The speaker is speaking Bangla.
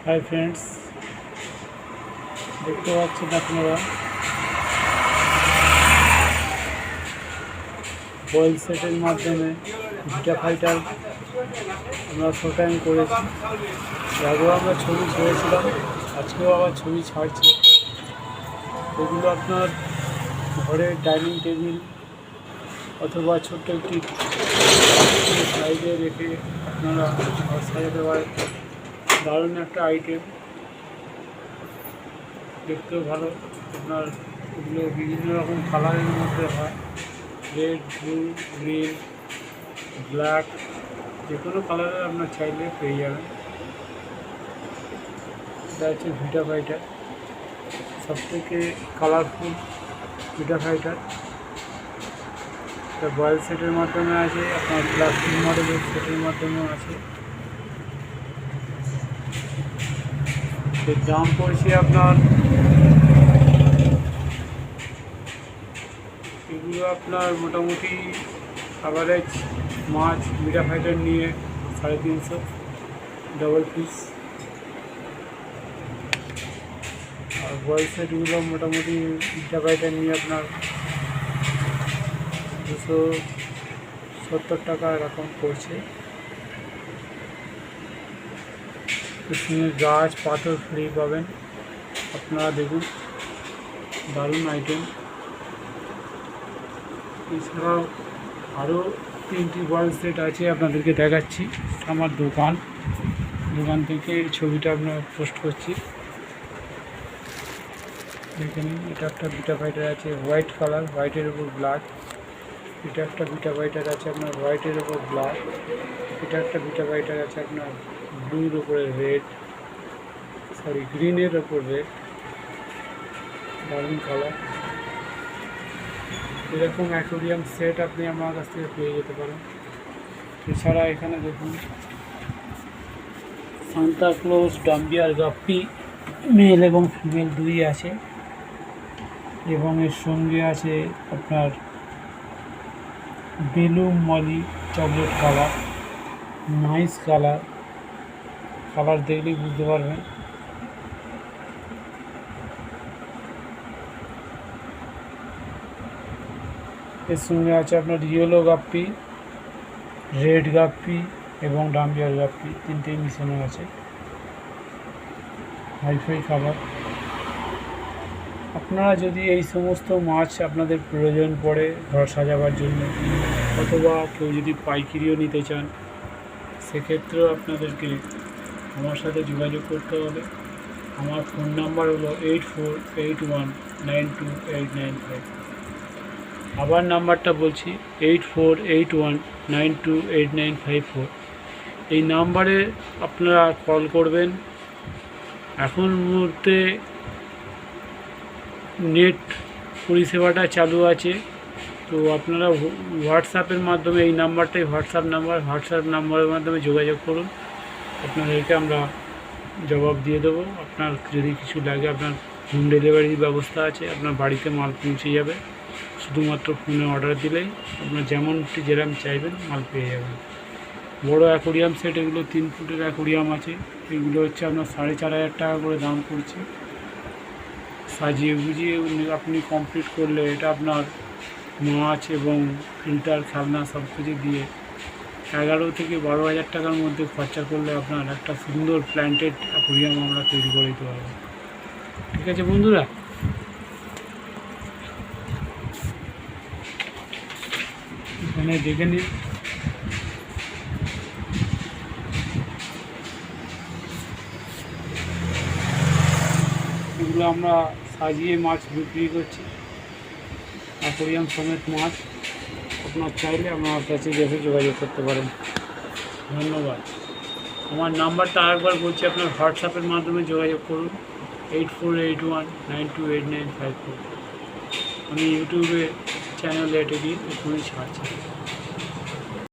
হাই ফ্রেন্ডস, দেখতে পাচ্ছেন আপনারা বয়েল সেটের মাধ্যমে ভিটা ফাইটার আমরা শুটিং করেছি। আগেও আমরা ছবি ছেড়েছিলাম, আজকেও আবার ছবি ছাড়ছি। এগুলো আপনার ঘরের ডাইনিং টেবিল অথবা ছোট্ট একটি সাইডে রেখে আপনারা সাজাতে পারেন। দারুণ একটা আইটেম, দেখতেও ভালো। আপনার এগুলো বিভিন্ন রকম কালারের মধ্যে হয়, রেড, ব্লু, গ্রিন, ব্ল্যাক, যে কোনো কালারের আপনার চাইলে পেয়ে যাবেন। এটা হচ্ছে ভিটা ফাইটার, সবথেকে কালারফুল ভিটা ফাইটার। এটা বয়েল সেটের মাধ্যমে আছে, আপনার প্লাস্টিক মডেলের সেটের মাধ্যমেও আছে। এর দাম পড়ছে আপনার, এগুলো আপনার মোটামুটি অ্যাভারেজ মাছ ভিটা ফাইটার নিয়ে 350 ডবল পিস। আর বয়েল সেটগুলো মোটামুটি ভিটা ফাইটার নিয়ে আপনার 270 টাকা এরকম পড়ছে। পিছনে গাছ পাথর ফ্রি পাবেন। আপনারা দেখুন, দারুণ আইটেম। এছাড়াও আরও 3টি বয়েল সেট আছে, আপনাদেরকে দেখাচ্ছি। আমার দোকান থেকে ছবিটা আপনার পোস্ট করছি। দেখে নিন, এটা একটা ভিটা ফাইটার আছে হোয়াইট কালার, হোয়াইটের উপর ব্ল্যাক। এটা একটা ভিটা ফাইটার আছে আপনার হোয়াইটের উপর ব্ল্যাক। এটা একটা ভিটা ফাইটার আছে আপনার ব্লুর উপরে রেড, গ্রিনের ওপর রেড। দারুণ কালার। এরকম অ্যাকোরিয়াম সেট আপনি আমার কাছ থেকে পেয়ে যেতে পারেন। এছাড়া এখানে দেখুন, সান্তা ক্লজ ডাম্বিয়ার গাপ্পি মেল এবং ফিমেল দুই আছে, এবং এর সঙ্গে আছে আপনার balloon molly chocolate colour, nice colour দেখলেই বুঝতে পারবেন। এর সঙ্গে আছে আপনার ইয়েলো গাপ্পি, রেড গাপ্পি এবং ডাম্বিয়ার গাপ্পি, তিনটেই মিশানো আছে। Hifi colour. আপনারা যদি এই সমস্ত মাছ আপনাদের প্রয়োজন পড়ে ঘর সাজাবার জন্য, অথবা কেউ যদি পাইকারিও নিতে চান, সেক্ষেত্রেও আপনাদেরকে আমার সাথে যোগাযোগ করতে হবে। আমার ফোন নাম্বার হলো 8481928995। আবার নাম্বারটা বলছি, 8481928954। এই নাম্বারে আপনারা কল করবেন। এখন মুহূর্তে নেট পরিষেবাটা চালু আছে, তো আপনারা হোয়াটসঅ্যাপের মাধ্যমে, এই নাম্বারটাই হোয়াটসঅ্যাপ নাম্বারের মাধ্যমে যোগাযোগ করুন। আপনাদেরকে আমরা জবাব দিয়ে দেবো। আপনার যদি কিছু লাগে, আপনার হোম ডেলিভারির ব্যবস্থা আছে, আপনার বাড়িতে মাল পৌঁছে যাবে। শুধুমাত্র ফোনে অর্ডার দিলেই আপনার যেরকম চাইবেন মাল পেয়ে যাবেন। বড়ো অ্যাকোরিয়াম সেট, এগুলো 3 ফুটের অ্যাকোরিয়াম আছে। এগুলো হচ্ছে আপনার 4500 টাকা করে দাম পড়ছে। সাজিয়ে গুজিয়ে আপনি কমপ্লিট করলে এটা আপনার মাছ এবং ফিল্টার, খেলনা সব কিছু দিয়ে 11 থেকে 12 হাজার টাকার মধ্যে খরচা করলে আপনার একটা সুন্দর প্ল্যান্টেড অ্যাকোরিয়াম আমরা তৈরি করে দিতে পারবো। ঠিক আছে বন্ধুরা, এখানে দেখে নিন। এগুলো আমরা সাজিয়ে মাছ বিক্রি করছি, অ্যাকোরিয়াম সমেত মাছ। আপনার চাইলে আমার কাছে এসে যোগাযোগ করতে পারেন। ধন্যবাদ। আমার নাম্বারটা আরেকবার বলছি, আপনার হোয়াটসঅ্যাপের মাধ্যমে যোগাযোগ করুন, 8481928954। আমি ইউটিউবে চ্যানেল এটি দিয়ে এখনই ছাড়ছি।